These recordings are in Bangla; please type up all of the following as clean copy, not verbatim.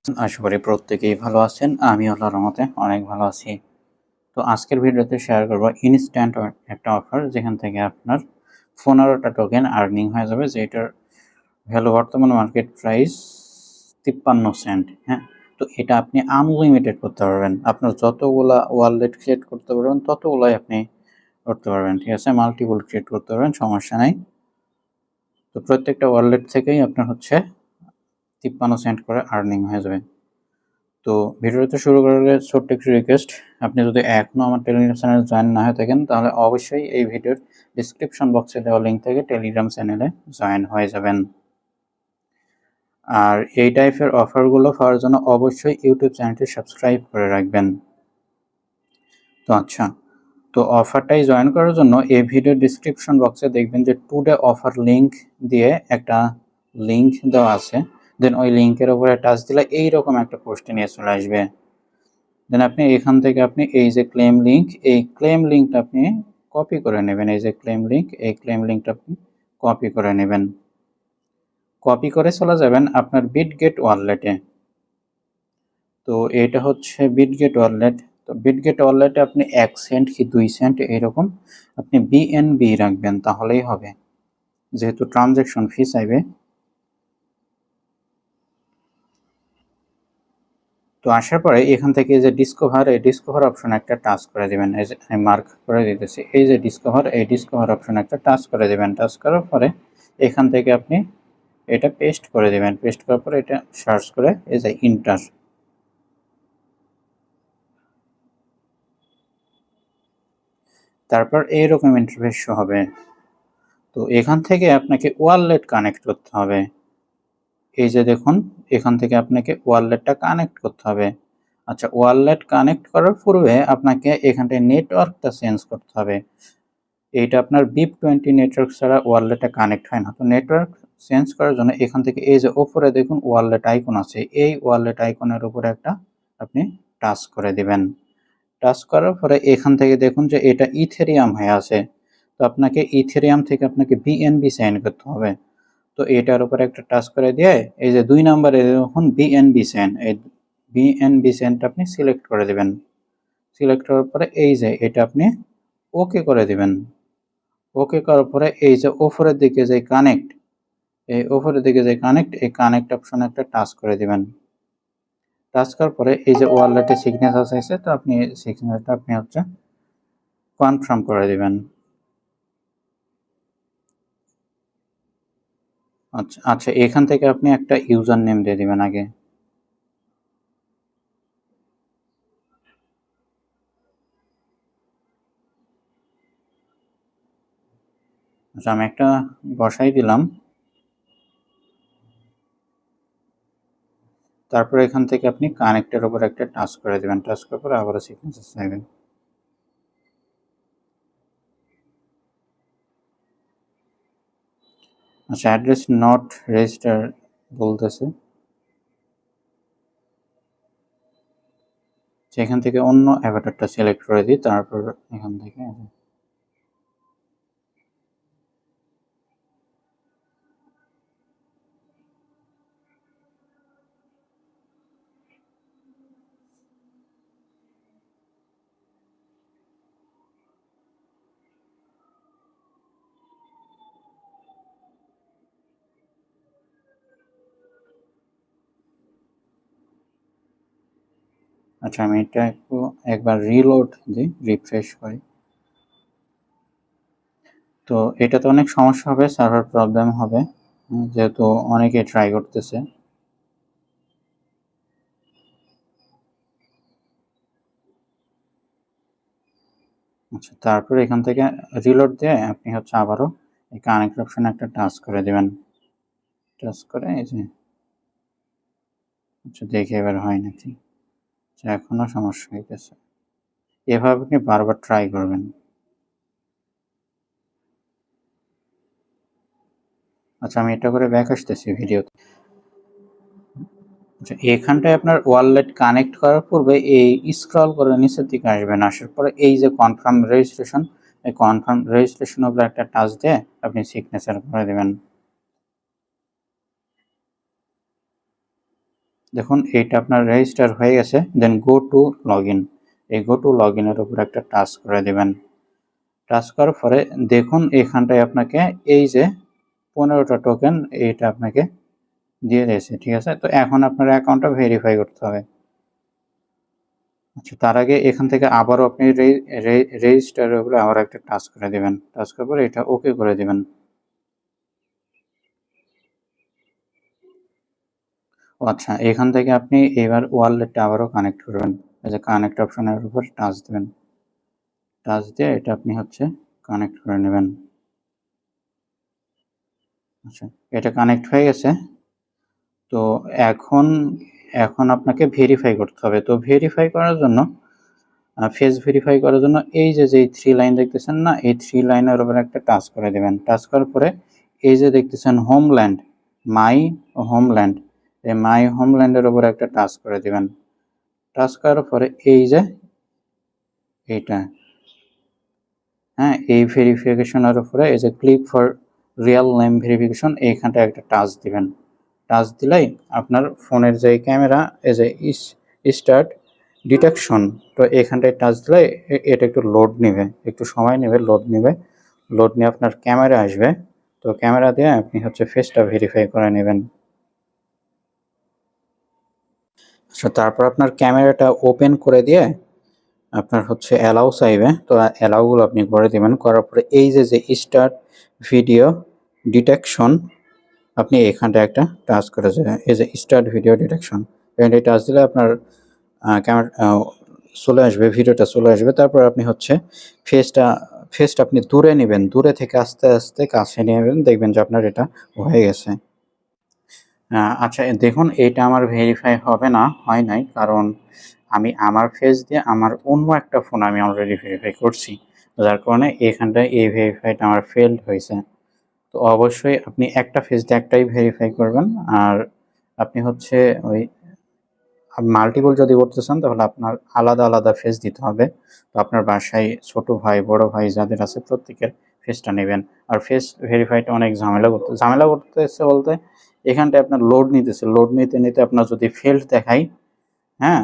আশা করি প্রত্যেকেই ভালো আছেন। আমি আল্লাহর রহমতে অনেক ভালো আছি। তো আজকের ভিডিওতে শেয়ার করব ইনস্ট্যান্ট একটা অফার, যেখান থেকে আপনার 15টা টোকেন আর্নিং হয়ে যাবে, যেটার ভ্যালু বর্তমান মার্কেট প্রাইস 53 সেন্ট। হ্যাঁ, তো এটা আপনি আনলিমিটেড করতে পারবেন। আপনার যতগুলা ওয়ালেট ক্রিয়েট করতে পারবেন ততগুলাই আপনি করতে পারবেন। ঠিক আছে, মাল্টিপল ক্রিয়েট করতে পারবেন, সমস্যা নাই। তো প্রত্যেকটা ওয়ালেট থেকেই আপনার হচ্ছে 53 সেন্ট করে আর্নিং হয়ে যাবে। তো ভিডিওটা শুরু করার আগে ছোট্ট একটি রিকোয়েস্ট, আপনি যদি এখনও আমার টেলিগ্রাম চ্যানেলে জয়েন না হয়ে থাকেন তাহলে অবশ্যই এই ভিডিওর ডিসক্রিপশন বক্সে দেওয়া লিঙ্ক থেকে টেলিগ্রাম চ্যানেলে জয়েন হয়ে যাবেন। আর এই টাইপের অফারগুলো পাওয়ার জন্য অবশ্যই ইউটিউব চ্যানেলটি সাবস্ক্রাইব করে রাখবেন। তো আচ্ছা, তো অফারটাই জয়েন করার জন্য এই ভিডিওর ডিসক্রিপশন বক্সে দেখবেন যে টুডে অফার লিঙ্ক দিয়ে একটা লিঙ্ক দেওয়া আছে। দেন ওই লিঙ্কের উপরে টাচ দিলে এইরকম একটা পোস্টে নিয়ে চলে আসবে। দেন আপনি এখান থেকে আপনি এই যে ক্লেম লিঙ্ক, এই ক্লেম লিঙ্কটা আপনি কপি করে নেবেন। এই যে ক্লেম লিঙ্ক, এই ক্লেম লিঙ্কটা আপনি কপি করে নেবেন। কপি করে চলে যাবেন আপনার বিটগেট ওয়ালেটে। তো এটা হচ্ছে বিটগেট ওয়ালেট। তো বিটগেট ওয়ালেটে আপনি 1 সেন্ট কি 2 সেন্ট এইরকম আপনি বিএনবি রাখবেন, তাহলেই হবে, যেহেতু ট্রানজ্যাকশন ফি চাইবে। তো আসার পরে এখান থেকে যে ডিসকভার, এই ডিসকভার অপশন একটা টাচ করে দেবেন। এই যে আমি মার্ক করে দিতেছি, এই যে ডিসকভার, এই ডিসকভার অপশন একটা টাচ করে দেবেন। টাচ করার পরে এখান থেকে আপনি এটা পেস্ট করে দেবেন। পেস্ট করার পরে এটা সার্চ করে এই যে ইন্টার, তারপর এইরকম ইন্টারফেস শো হবে। তো এখান থেকে আপনাকে ওয়ালেট কানেক্ট করতে হবে। এই যে দেখুন, এখান থেকে আপনাকে ওয়ালেটটা কানেক্ট করতে হবে। আচ্ছা, ওয়ালেট কানেক্ট করার পূর্বে আপনাকে এখানটায় নেটওয়ার্কটা চেঞ্জ করতে হবে। এইটা আপনার BIP20 নেটওয়ার্ক ছাড়া ওয়ালেটে কানেক্ট হয় না। তো নেটওয়ার্ক চেঞ্জ করার জন্য এখান থেকে এই যে ওপরে দেখুন ওয়ালেট আইকন আছে, এই ওয়ালেট আইকনের উপরে একটা আপনি টাচ করে দিবেন। টাচ করার পরে এখান থেকে দেখুন যে এটা ইথেরিয়াম হয়ে আছে। তো আপনাকে ইথেরিয়াম থেকে আপনাকে বিএনবি সাইন করতে হবে। তো এটার উপরে একটা টাচ করে দিয়ে এই যে 2 নম্বরে দেখুন বিএনবি সেন, এই বিএনবি সেনটা আপনি সিলেক্ট করে দিবেন। সিলেক্ট করার পরে এই যে এটা আপনি ওকে করে দিবেন। ওকে করার পরে এই যে উপরের দিকে যে কানেক্ট, এই উপরের দিকে যে কানেক্ট, এই কানেক্ট অপশনে একটা টাচ করে দিবেন। টাচ করার পরে এই যে ওয়ালেটে সিগনেচার চাইছে, তো আপনি সিগনেচারটা আপনি হচ্ছে কনফার্ম করে দিবেন। আচ্ছা আচ্ছা, এখান থেকে আপনি একটা ইউজার নেম দিয়ে দিবেন আগে। আচ্ছা, আমি একটা বসাই দিলাম। তারপর এখান থেকে আপনি কানেক্টের উপর একটা টাচ করে দেবেন। টাচ করার পরে আবারও সিগনেচার চাইবেন। আচ্ছা, অ্যাড্রেস নট রেজিস্টার বলতেছে, সেখান থেকে অন্য অ্যাভাটারটা সিলেক্ট করে দিই। তারপর এখান থেকে আচ্ছা, আমি এটা একবার রিলোড দিই, রিফ্রেশ করি। তো এটাতে অনেক সমস্যা হবে, সার্ভার প্রবলেম হবে, যেহেতু অনেকে ট্রাই করতেছে। আচ্ছা, তারপর এখান থেকে রিলোড দিয়ে আপনি হচ্ছে আবারও এই কানেক্ট অপশনে একটা টাচ করে দেবেন। টাচ করে এই যে, আচ্ছা দেখে এবার হয় নাকি। আচ্ছা, এখনো সমস্যা হইতেছে। এভাবে আপনি বারবার ট্রাই করবেন। আচ্ছা, আমি এটা করে ব্যাক আসতেছি ভিডিওতে। আচ্ছা, এখানটায় আপনার ওয়ালেট কানেক্ট করার পূর্বে এই স্ক্রল করে নিচের দিকে আসবেন। আসার পরে এই যে কনফার্ম রেজিস্ট্রেশন, এই কনফার্ম রেজিস্ট্রেশন উপরে একটা টাচ দিয়ে আপনি সিগনেচার করে দেবেন। দেখুন এইটা আপনার রেজিস্টার হয়ে গেছে। দেন গো টু লগ ইন, এই গো টু লগ ইনের উপর একটা টাচ করে দেবেন। টাচ করার পরে দেখুন এখানটায় আপনাকে এই যে 15টা টোকেন এইটা আপনাকে দিয়ে দিয়েছে, ঠিক আছে। তো এখন আপনার অ্যাকাউন্টটা ভেরিফাই করতে হবে। আচ্ছা, তার আগে এখান থেকে আবারও আপনি রেজিস্টারের উপরে আবার একটা টাচ করে দেবেন। টাচ করার পরে এটা ওকে করে দেবেন। আচ্ছা, এখান থেকে আপনি এবার ওয়ালেটটা আবারও কানেক্ট করবেন। এই যে কানেক্ট অপশনের উপর টাচ দেবেন। টাচ দিয়ে এটা আপনি হচ্ছে কানেক্ট করে নেবেন। আচ্ছা, এটা কানেক্ট হয়ে গেছে। তো এখন এখন আপনাকে ভেরিফাই করতে হবে। তো ভেরিফাই করার জন্য ফেস ভেরিফাই করার জন্য এই যে যেই 3 লাইন দেখতেছেন না, এই 3 লাইনের উপর একটা টাচ করে দেবেন। টাচ করার পরে এই যে দেখতেছেন হোমল্যান্ড, মাই হোমল্যান্ড, এই মাই হোমল্যান্ডের উপর একটা টাচ করে দেবেন। টাচ করার পরে এই যে এইটা, হ্যাঁ, এই ভেরিফিকেশনের উপরে এই যে click for real name verification, এইখানটা একটা টাচ দিবেন। টাচ দিলেই আপনার ফোনের যে ক্যামেরা এই যে স্টার্ট ডিটেকশন, তো এখানটায় টাচ দিলে এটা একটু লোড নেবে, একটু সময় নেবে, লোড নেবে। লোড নিয়ে আপনার ক্যামেরা আসবে। তো ক্যামেরা দিয়ে আপনি হচ্ছে ফেসটা ভেরিফাই করে নেবেন। আচ্ছা, তারপর আপনার ক্যামেরাটা ওপেন করে দিয়ে আপনার হচ্ছে অ্যালাউ চাইবে। তো অ্যালাউগুলো আপনি করে দেবেন। করার পরে এই যে স্টার্ট ভিডিও ডিটেকশন, আপনি এখানটা একটা টাচ করে দেবেন। এই যে স্টার্ট ভিডিও ডিটেকশন, এখানটা টাচ দিলে আপনার ক্যামেরা চলে আসবে, ভিডিওটা চলে আসবে। তারপর আপনি হচ্ছে ফেসটা আপনি দূরে নেবেন, দূরে থেকে আস্তে আস্তে কাছে নেবেন, দেখবেন যে আপনার এটা হয়ে গেছে। আচ্ছা, দেখুন এটা আমার ভেরিফাই হবে না, হয় নাই, কারণ আমি আমার ফেস দিয়ে আমার অন্য একটা ফোন আমি অলরেডি ভেরিফাই করছি, যার কারণে এখানটায় এই ভেরিফাইটা আমার ফেলড হয়েছে। তো অবশ্যই আপনি একটা ফেস দিয়ে একটাই ভেরিফাই করবেন। আর আপনি হচ্ছে ওই মাল্টিপল যদি করতে চান তাহলে আপনার আলাদা আলাদা ফেস দিতে হবে। তো আপনার বাসায় ছোট ভাই বড় ভাই যাদের আছে প্রত্যেকের ফেসটা নেবেন। আর ফেস ভেরিফাইটা অনেক ঝামেলা করতেছে বলতে এখানটায় আপনার লোড নিতেছে, লোড নিতে নিতে আপনার যদি ফেল্ড দেখায়, হ্যাঁ,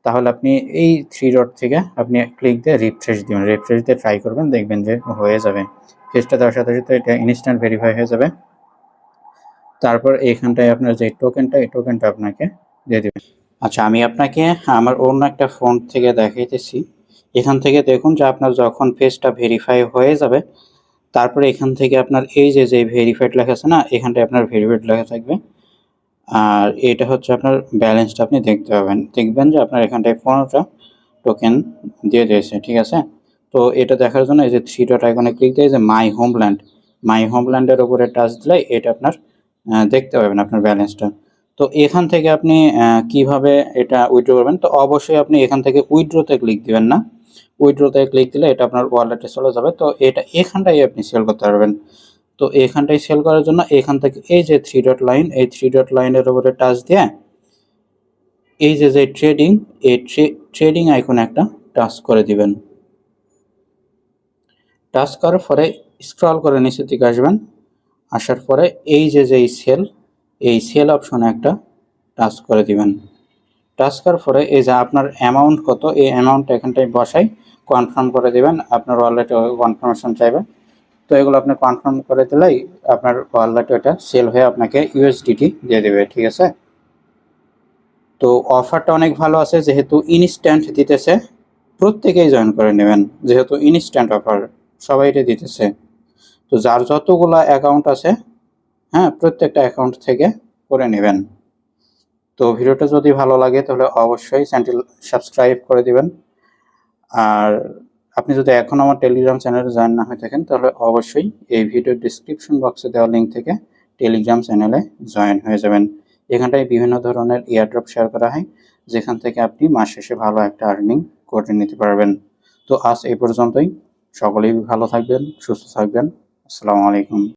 তাহলে আপনি এই 3 ডট থেকে আপনি ক্লিক দিয়ে রিফ্রেশ দিবেন, রিফ্রেশ দিয়ে ট্রাই করবেন, দেখবেন যে হয়ে যাবে। ফেসটা দেওয়ার সাথে সাথে এটা ইনস্ট্যান্ট ভেরিফাই হয়ে যাবে। তারপর এইখানটায় আপনার যে টোকেনটা, এই টোকেনটা আপনাকে দিয়ে দেবেন। আচ্ছা, আমি আপনাকে আমার অন্য একটা ফোন থেকে দেখাইতেছি। এখান থেকে দেখুন যে আপনার যখন ফেসটা ভেরিফাই হয়ে যাবে, তারপরে এখান থেকে আপনার এই যে ভেরিফাইড লেখা আছে না, এখানটায় আপনার ভেরিফাইড লেখা থাকবে। আর এটা হচ্ছে আপনার ব্যালেন্সটা আপনি দেখতে পাবেন, দেখবেন যে আপনার এখানটায় 15টা টোকেন দিয়ে দিয়েছে, ঠিক আছে। তো এটা দেখার জন্য এই যে 3 ডট আইকনে ক্লিক দিয়ে যে মাই হোমল্যান্ডের উপরে টাচ দিলে এটা আপনার দেখতে পাবেন আপনার ব্যালেন্সটা। তো এখান থেকে আপনি কিভাবে এটা উইথড্র করবেন, তো অবশ্যই আপনি এখান থেকে উইথড্রতে ক্লিক দিবেন না। উইথড্রতে ক্লিক দিলে এটা আপনার ওয়ালেটে চলে যাবে। তো এটা এখানটাই আপনি সেল করতে পারবেন। তো এখানটাই সেল করার জন্য এখান থেকে এই যে 3 ডট লাইন, এই 3 ডট লাইনের উপরে টাচ দিয়ে এই যে ট্রেডিং, এই ট্রেডিং আইকনে একটা টাচ করে দিবেন। টাচ করার পরে স্ক্রল করে নিচের দিকে আসবেন। আসার পরে এই যে এই সেল অপশনে একটা টাচ করে দিবেন। টাচ করার পরে এই যে আপনার অ্যামাউন্ট কত, এই অ্যামাউন্টটা এখানটায় বসাই কনফার্ম করে দিবেন। আপনার ওয়ালেটে কনফার্মেশন চাইবে, তো এগুলো আপনি কনফার্ম করে দিলেই আপনার ওয়ালেটে এটা সেল হয়ে আপনাকে ইউএসডিটি দিয়ে দেবে, ঠিক আছে। তো অফারটা অনেক ভালো আছে, যেহেতু ইনস্ট্যান্ট দিতেছে, প্রত্যেকেই জয়েন করে নেবেন, যেহেতু ইনস্ট্যান্ট অফার সবাই এটা দিতেছে। তো যার যতগুলা অ্যাকাউন্ট আছে, হ্যাঁ, প্রত্যেকটা অ্যাকাউন্ট থেকে করে নেবেন। তো ভিডিওটা যদি ভালো লাগে তাহলে অবশ্যই চ্যানেল সাবস্ক্রাইব করে দিবেন। আর আপনি যদি এখন আমার টেলিগ্রাম চ্যানেলে জয়েন না হয়ে থাকেন তাহলে অবশ্যই এই ভিডিওর ডিসক্রিপশন বক্সে দেওয়া লিঙ্ক থেকে টেলিগ্রাম চ্যানেলে জয়েন হয়ে যাবেন। এখানটায় বিভিন্ন ধরনের এয়ারড্রপ শেয়ার করা হয়, যেখান থেকে আপনি মাস শেষে ভালো একটা আর্নিং করে নিতে পারবেন। তো আজ এই পর্যন্তই। সকলেই ভালো থাকবেন, সুস্থ থাকবেন। আসসালামু আলাইকুম।